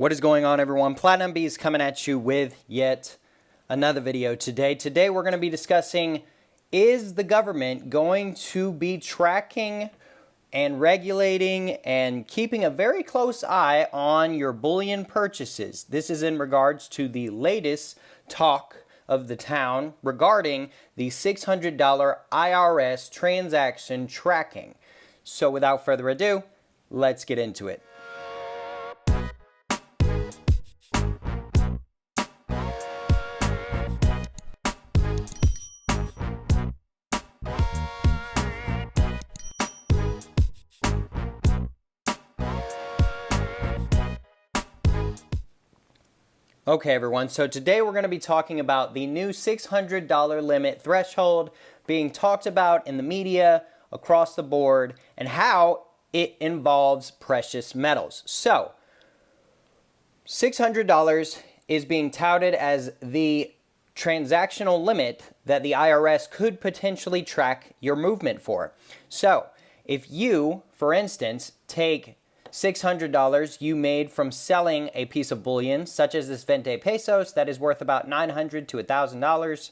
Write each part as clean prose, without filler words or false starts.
What is going on, everyone? Platinum B is coming at you with yet another video today. Today we're going to be discussing, is the government going to be tracking and regulating and keeping a very close eye on your bullion purchases? This is in regards to the latest talk of the town regarding the $600 IRS transaction tracking. So without further ado, let's get into it. Okay, everyone, so today we're going to be talking about the new $600 limit threshold being talked about in the media across the board and how it involves precious metals. So, $600 is being touted as the transactional limit that the IRS could potentially track your movement for. So, if you, for instance, take $600 you made from selling a piece of bullion, such as this 20 pesos that is worth about $900 to $1,000,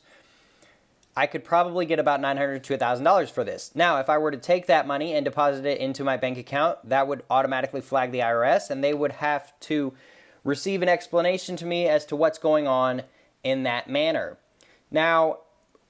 I could probably get about $900 to $1,000 for this. Now, if I were to take that money and deposit it into my bank account, that would automatically flag the IRS, and they would have to receive an explanation to me as to what's going on in that manner. Now,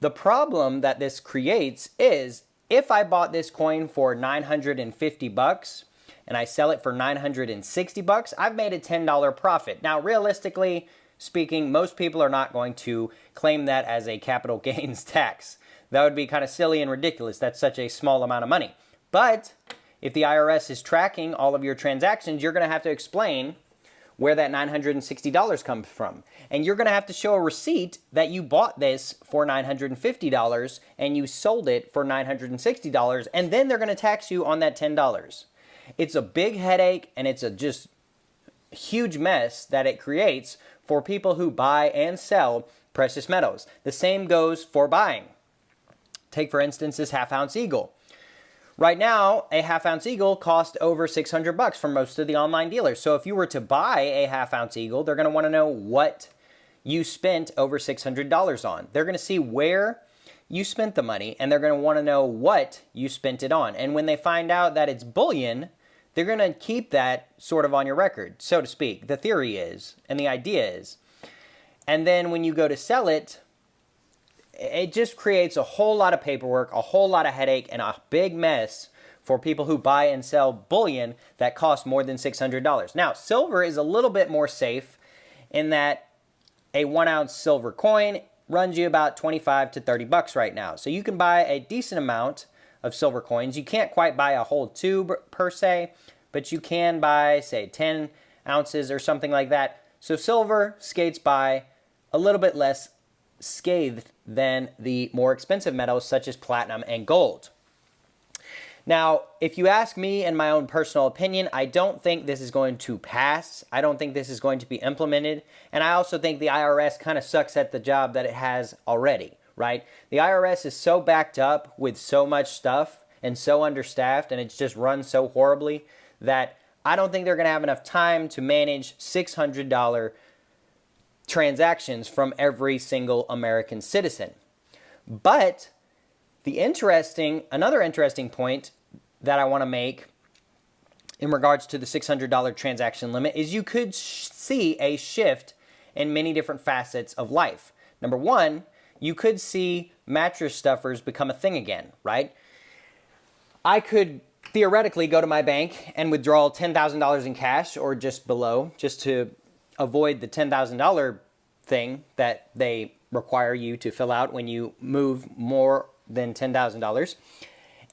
the problem that this creates is, if I bought this coin for 950 bucks, and I sell it for 960 bucks, I've made a $10 profit. Now, realistically speaking, most people are not going to claim that as a capital gains tax. That would be kind of silly and ridiculous. That's such a small amount of money. But if the IRS is tracking all of your transactions, you're going to have to explain where that $960 comes from. And you're going to have to show a receipt that you bought this for $950 and you sold it for $960, and then they're going to tax you on that $10. It's a big headache, and it's a just huge mess that it creates for people who buy and sell precious metals. The same goes for buying. Take, for instance, this half-ounce eagle. Right now, a half-ounce eagle costs over 600 bucks for most of the online dealers. So if you were to buy a half-ounce eagle, they're going to want to know what you spent over $600 on. They're going to see where you spent the money, and they're going to want to know what you spent it on. And when they find out that it's bullion, they're going to keep that sort of on your record, so to speak. The theory is, and the idea is. And then when you go to sell it, it just creates a whole lot of paperwork, a whole lot of headache, and a big mess for people who buy and sell bullion that costs more than $600. Now, silver is a little bit more safe in that a 1-ounce silver coin runs you about 25 to 30 bucks right now. So you can buy a decent amount of silver coins. You can't quite buy a whole tube per se, but you can buy, say, 10 ounces or something like that. So silver skates by a little bit less scathed than the more expensive metals such as platinum and gold. Now, if you ask me in my own personal opinion, I don't think this is going to pass. I don't think this is going to be implemented. And I also think the IRS kind of sucks at the job that it has already, right? The IRS is so backed up with so much stuff and so understaffed, and it's just run so horribly that I don't think they're going to have enough time to manage $600 transactions from every single American citizen. But another interesting point that I want to make in regards to the $600 transaction limit is you could see a shift in many different facets of life. Number one, you could see mattress stuffers become a thing again, right? I could theoretically go to my bank and withdraw $10,000 in cash or just below, just to avoid the $10,000 thing that they require you to fill out when you move more than $10,000.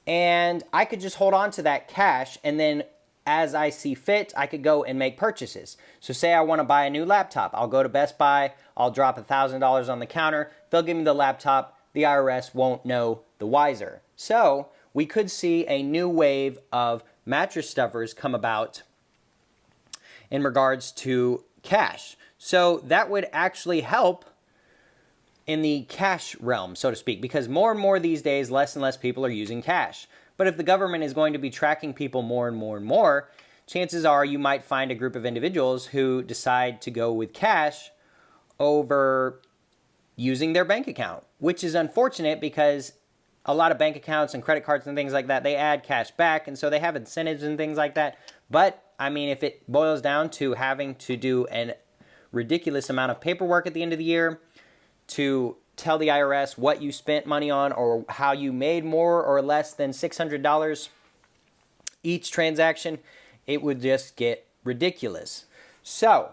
And I could just hold on to that cash, and then as I see fit, I could go and make purchases. So say I want to buy a new laptop. I'll go to Best Buy, I'll drop $1,000 on the counter, they'll give me the laptop, the IRS won't know the wiser. So we could see a new wave of mattress stuffers come about in regards to cash. So that would actually help in the cash realm, so to speak, because more and more these days, less and less people are using cash. But if the government is going to be tracking people more and more and more, chances are you might find a group of individuals who decide to go with cash over using their bank account, which is unfortunate because a lot of bank accounts and credit cards and things like that, they add cash back, and so they have incentives and things like that. But, I mean, if it boils down to having to do a ridiculous amount of paperwork at the end of the year to tell the IRS what you spent money on or how you made more or less than $600 each transaction, it would just get ridiculous. So,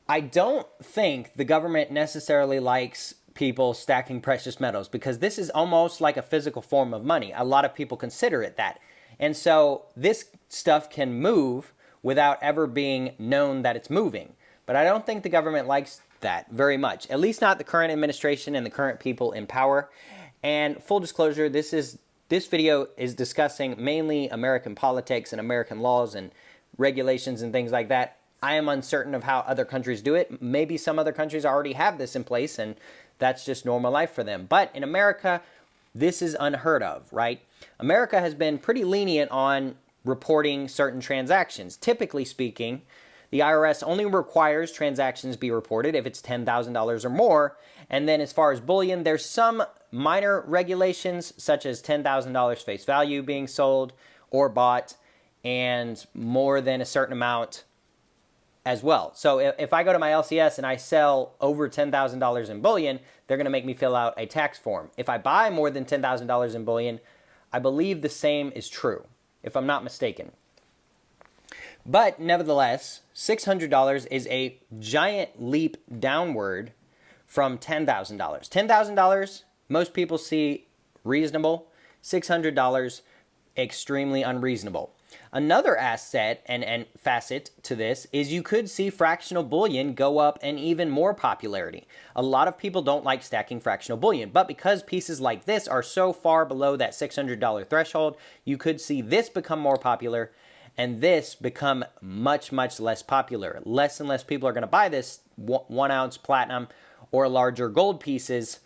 I don't think the government necessarily likes people stacking precious metals because this is almost like a physical form of money. A lot of people consider it that. And so this stuff can move without ever being known that it's moving. But I don't think the government likes that very much, at least not the current administration and the current people in power. And full disclosure, this video is discussing mainly American politics and American laws and regulations and things like that. I am uncertain of how other countries do it. Maybe some other countries already have this in place and that's just normal life for them. But in America, this is unheard of, right? America has been pretty lenient on reporting certain transactions. Typically speaking, the IRS only requires transactions be reported if it's $10,000 or more. And then as far as bullion, there's some minor regulations such as $10,000 face value being sold or bought and more than a certain amount as well. So if I go to my LCS and I sell over $10,000 in bullion, they're going to make me fill out a tax form. If I buy more than $10,000 in bullion, I believe the same is true, if I'm not mistaken. But nevertheless, $600 is a giant leap downward from $10,000. $10,000, most people see reasonable. $600, extremely unreasonable. Another asset and facet to this is you could see fractional bullion go up in even more popularity. A lot of people don't like stacking fractional bullion, but because pieces like this are so far below that $600 threshold, you could see this become more popular and this become much, much less popular. Less and less people are going to buy this 1 ounce platinum or larger gold pieces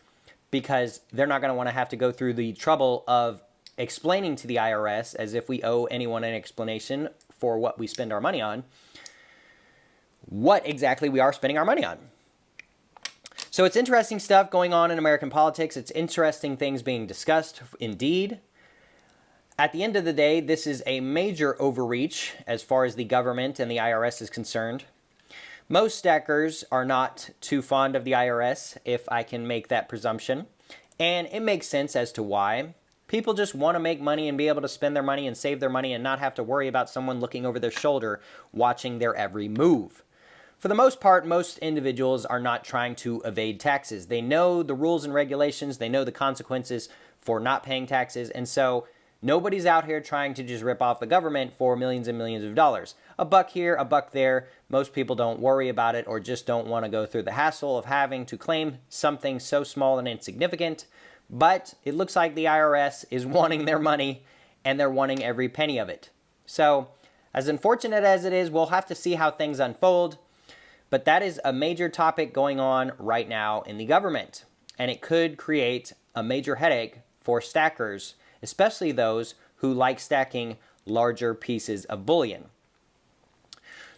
because they're not going to want to have to go through the trouble of explaining to the IRS, as if we owe anyone an explanation for what we spend our money on, what exactly we are spending our money on. So it's interesting stuff going on in American politics. It's interesting things being discussed, indeed. At the end of the day, this is a major overreach as far as the government and the IRS is concerned. Most stackers are not too fond of the IRS, if I can make that presumption. And it makes sense as to why. People just want to make money and be able to spend their money and save their money and not have to worry about someone looking over their shoulder watching their every move. For the most part, most individuals are not trying to evade taxes. They know the rules and regulations. They know the consequences for not paying taxes. And so nobody's out here trying to just rip off the government for millions and millions of dollars. A buck here, a buck there. Most people don't worry about it or just don't want to go through the hassle of having to claim something so small and insignificant. But it looks like the IRS is wanting their money and they're wanting every penny of it. So, as unfortunate as it is, we'll have to see how things unfold. But that is a major topic going on right now in the government. And it could create a major headache for stackers, especially those who like stacking larger pieces of bullion.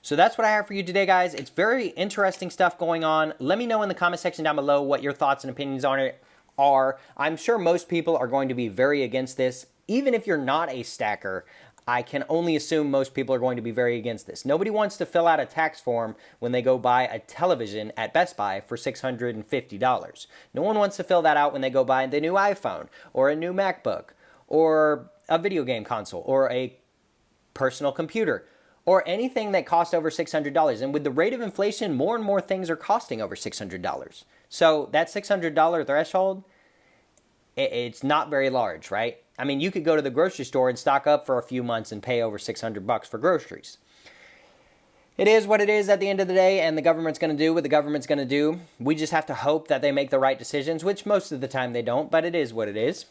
So that's what I have for you today, guys. It's very interesting stuff going on. Let me know in the comment section down below what your thoughts and opinions on it are. I'm sure most people are going to be very against this. Even if you're not a stacker, I can only assume most people are going to be very against this. Nobody wants to fill out a tax form when they go buy a television at Best Buy for $650. No one wants to fill that out when they go buy the new iPhone or a new MacBook or a video game console or a personal computer or anything that costs over $600. And with the rate of inflation, more and more things are costing over $600. So that $600 threshold, it's not very large, right? I mean, you could go to the grocery store and stock up for a few months and pay over $600 for groceries. It is what it is at the end of the day, and the government's going to do what the government's going to do. We just have to hope that they make the right decisions, which most of the time they don't, but it is what it is.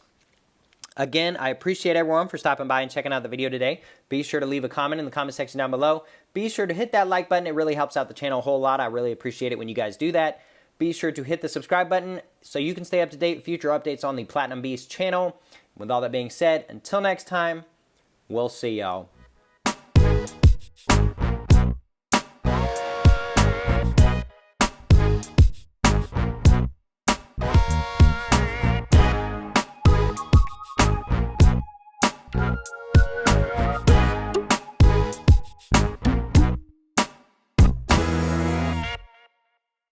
Again, I appreciate everyone for stopping by and checking out the video today. Be sure to leave a comment in the comment section down below. Be sure to hit that like button. It really helps out the channel a whole lot. I really appreciate it when you guys do that. Be sure to hit the subscribe button so you can stay up to date with future updates on the Platinum Beast channel. With all that being said, until next time, we'll see y'all.